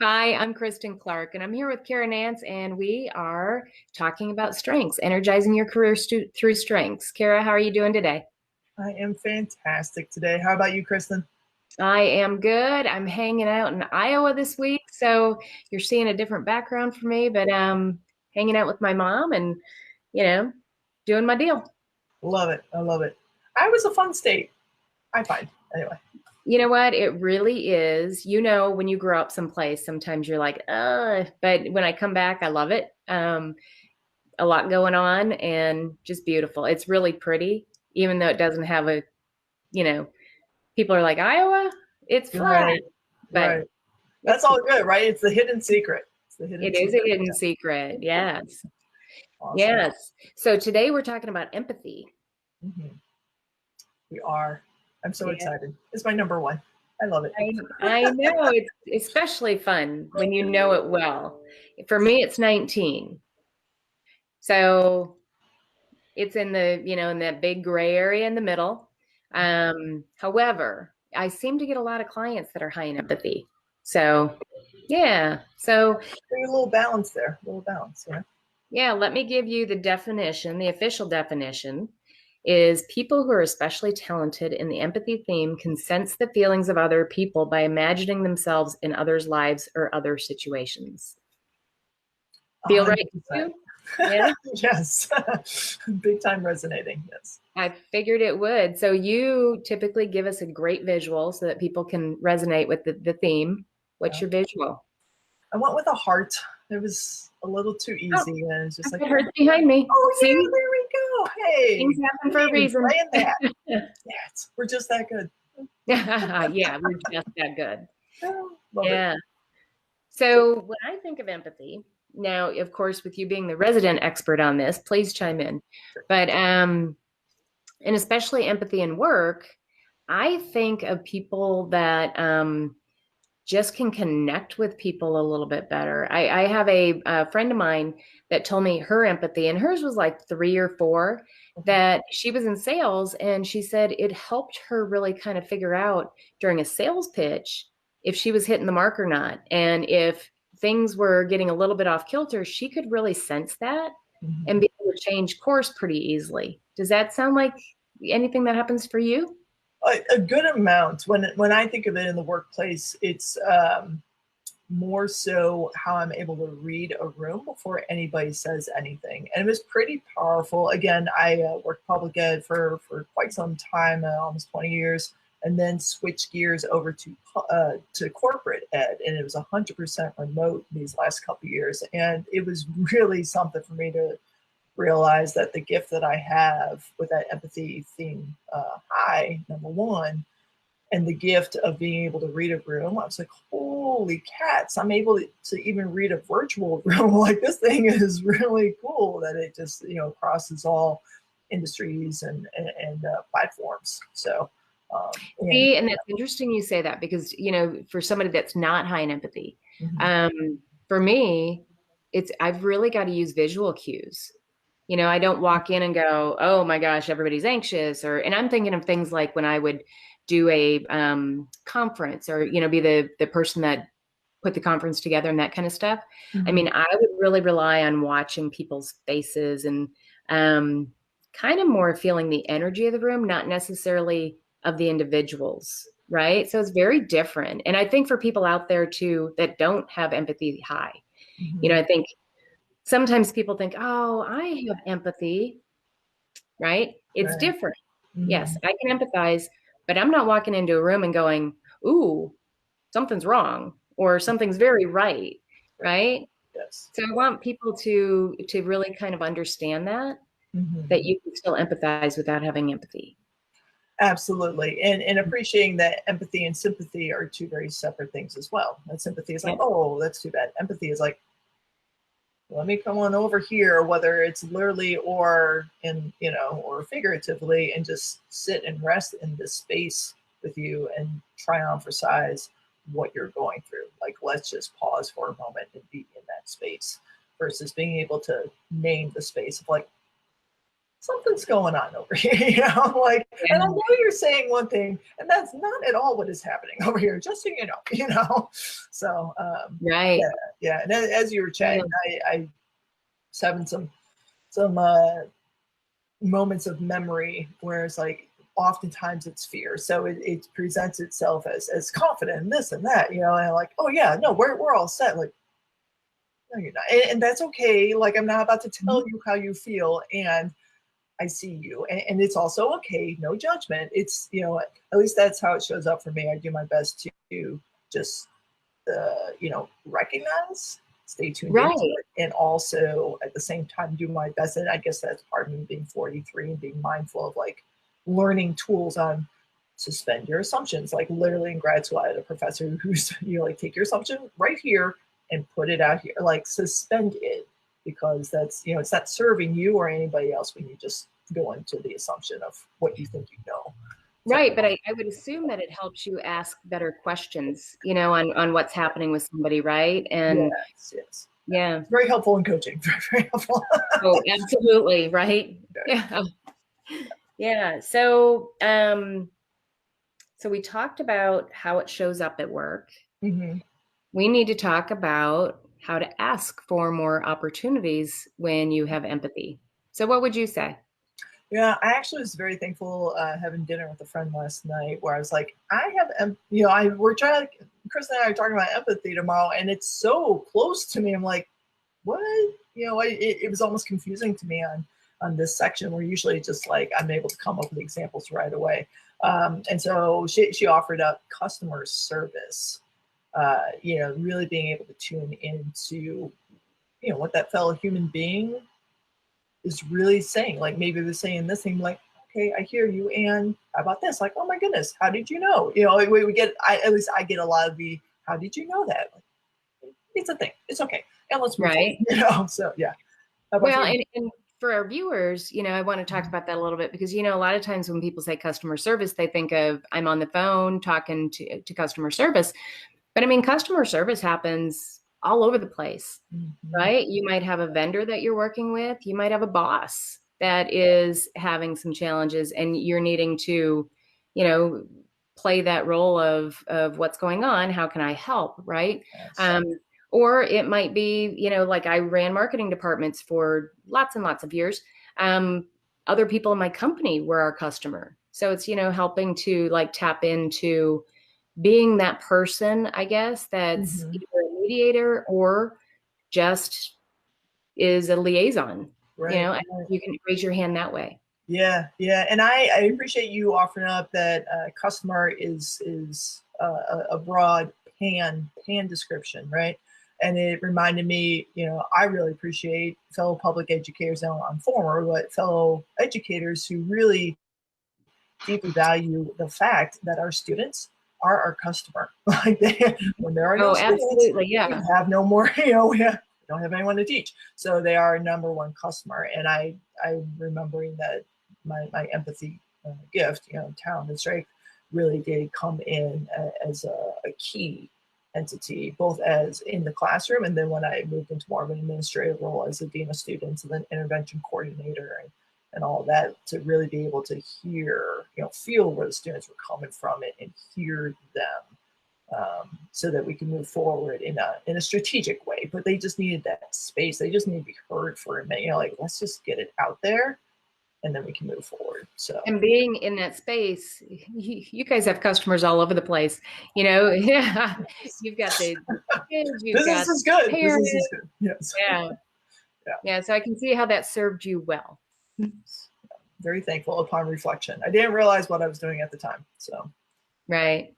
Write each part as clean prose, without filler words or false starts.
Hi, I'm Kristin Clark, and I'm here with Cara Nance, and we are talking about strengths, energizing your career through strengths. Cara, how are you doing today? I am fantastic today. How about you, Kristen? I am good. I'm hanging out in Iowa this week, so you're seeing a different background for me, but hanging out with my mom and, you know, doing my deal. Love it. I love it. I was a fun state, I find. Anyway. You know what? It really is. When you grow up someplace, sometimes you're like, but when I come back, I love it. A lot going on and just beautiful. It's really pretty, even though it doesn't have you know, people are like, Iowa, it's flat, Right. but Right. That's it's all good, right? It's the hidden secret. It's the hidden it is a secret. hidden secret. Yes. Awesome. Yes. So today we're talking about empathy. hmm We are. I'm so Yeah. excited. It's my number one. I love it. I know it's especially fun when you know it well. For me, it's 19. So it's in in that big gray area in the middle. However, I seem to get a lot of clients that are high in empathy. So, yeah. So, There's a little balance there. A little balance, yeah, let me give you the definition. The official definition is people who are especially talented in the empathy theme can sense the feelings of other people by imagining themselves in others' lives or other situations. Feel right to 100%. you? Yeah. Yes. Big time resonating. Yes. I figured it would. So you typically give us a great visual so that people can resonate with the theme. What's Yeah. your visual? I went with a heart. It was a little too Oh, easy. And it's just like, it hurts behind me. oh, See, yeah, there we go. things Hey, happen we for a didn't even reason. plan that. Yes, we're just that good. Yeah, we're just that good. Oh, love it. Yeah. So when I think of empathy, now, of course, with you being the resident expert on this, please chime in. But and especially empathy in work, I think of people that just can connect with people a little bit better. I have a friend of mine that told me her empathy, and hers was like 3 or 4, that she was in sales, and she said it helped her really kind of figure out during a sales pitch if she was hitting the mark or not. And if things were getting a little bit off kilter, she could really sense that and Mhm. be able to change course pretty easily. Does that sound like anything that happens for you? A good amount. When I think of it in the workplace, it's more so how I'm able to read a room before anybody says anything, and it was pretty powerful. Again, I worked public ed for quite some time, almost 20 years, and then switched gears over to corporate ed, and it was 100% remote these last couple of years, and it was really something for me to realize that the gift that I have with that empathy theme high, number one, and the gift of being able to read a room, I was like, holy cats, I'm able to even read a virtual room. Like, this thing is really cool that it just, crosses all industries and platforms. So, and See, and that's interesting you say that because, for somebody that's not high in empathy, mhm, um, for me, I've really got to use visual cues. I don't walk in and go, oh my gosh, everybody's anxious, and I'm thinking of things like when I would do a conference or, be the person that put the conference together and that kind of stuff. I mhm, mean, I would really rely on watching people's faces and um, kind of more feeling the energy of the room, not necessarily of the individuals. Right. So it's very different. And I think for people out there too that don't have empathy high, mhm, I think sometimes people think, oh, I have empathy. Right. It's right, different. Yes, mhm, I can empathize, but I'm not walking into a room and going, ooh, something's wrong or something's very right. right, Right. yes. So I want people to really kind of understand that Mhm. you can still empathize without having empathy. Absolutely. And appreciating that empathy and sympathy are two very separate things as well. And sympathy is like, Yep. oh, that's too bad. Empathy is like, let me come on over here, whether it's literally or or figuratively, and just sit and rest in this space with you and try on for size what you're going through. Like, let's just pause for a moment and be in that space versus being able to name the space of like, something's going on over here, you know, like, and I know you're saying one thing, and that's not at all what is happening over here, just so you know. So, right. yeah. And as you were chatting, I was having some moments of memory where it's like, oftentimes it's fear. So it presents itself as confident and this and that, you know, and like, oh yeah, no, we're all set. Like, no, you're not. And that's okay. Like, I'm not about to tell you how you feel. And I see you. And it's also okay. No judgment. It's, you know, at least that's how it shows up for me. I do my best to just, you know, recognize, stay tuned into it, and also at the same time do my best. And I guess that's part of me being 43 and being mindful of like learning tools on suspend your assumptions. Like literally in grad school, I had a professor who's, you know, like take your assumption right here and put it out here, like suspend it, because that's, you know, it's not serving you or anybody else when you just go into the assumption of what you think you know. Right. But I would assume that it helps you ask better questions, you know, on what's happening with somebody, right? And yes. Yeah. Very helpful in coaching. Very helpful. Oh, absolutely. Right. Yeah. Yeah. So, so we talked about how it shows up at work. Mm-hmm. We need to talk about how to ask for more opportunities when you have empathy. So what would you say? Yeah, I actually was very thankful having dinner with a friend last night where I was like, I have, you know, we're trying, Kristin and I are talking about empathy tomorrow, and it's so close to me. I'm like, what? You know, it was almost confusing to me on this section where usually just like I'm able to come up with examples right away. And so she offered up customer service, you know, really being able to tune into, you know, what that fellow human being is really saying. Like maybe they're saying this thing, like, okay, I hear you, and how about this? Like, oh my goodness, how did you know? You know, we get, at least I get a lot of the, how did you know that? Like, it's a thing. It's okay. And let's move Right. forward, you know? So yeah. Well, and for our viewers, you know, I want to talk about that a little bit because, you know, a lot of times when people say customer service, they think of I'm on the phone talking to customer service. But I mean, customer service happens all over the place, right? You might have a vendor that you're working with. You might have a boss that is having some challenges and you're needing to, you know, play that role of what's going on. How can I help? Right. Yes. Or it might be, you know, like I ran marketing departments for lots and lots of years. Other people in my company were our customer. So it's, you know, helping to like tap into being that person, I guess, that's either a mediator or just is a liaison. Right. You know, you can raise your hand that way. Yeah, yeah, and I appreciate you offering up that customer is a broad pan description, right? And it reminded me, you know, I really appreciate fellow public educators, now I'm former, but fellow educators who really deeply value the fact that our students are our customer. Like when there are no students, absolutely, yeah, we have no more, you know, we don't have anyone to teach. So they are number one customer. And I'm remembering that my empathy gift, you know, talent and strength really did come in as a key entity, both as in the classroom and then when I moved into more of an administrative role as a dean of students and then intervention coordinator and all of that, to really be able to hear, you know, feel where the students were coming from and hear them, so that we can move forward in a strategic way. But they just needed that space. They just need to be heard for a minute. You know, like let's just get it out there, and then we can move forward. So, and being in that space, you guys have customers all over the place. You know, yeah, you've got the kids, business is good. Business is good. Yes. Yeah. So I can see how that served you well. Very thankful upon reflection. I didn't realize what I was doing at the time. So, right.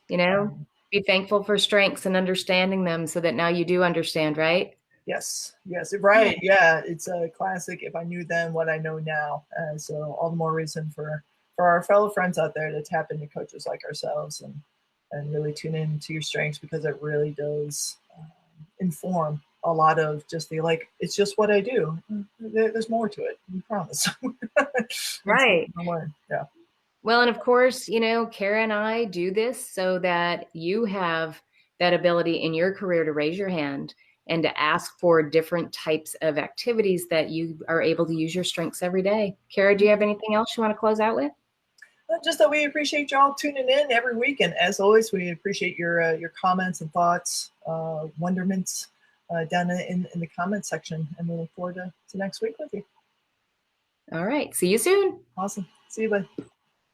You know, be thankful for strengths and understanding them so that now you do understand, right? Yes, right. Yeah, it's a classic. If I knew then what I know now. So all the more reason for our fellow friends out there to tap into coaches like ourselves and really tune into your strengths, because it really does inform a lot of just the, like, it's just what I do. There's more to it. We promise. Right. Yeah. Well, and of course, you know, Cara and I do this so that you have that ability in your career to raise your hand and to ask for different types of activities that you are able to use your strengths every day. Cara, do you have anything else you want to close out with? Just that we appreciate y'all tuning in every week, and as always, we appreciate your comments and thoughts, wonderments down in the comments section, and we look forward to next week with you. All right. See you soon. Awesome. See you, bud.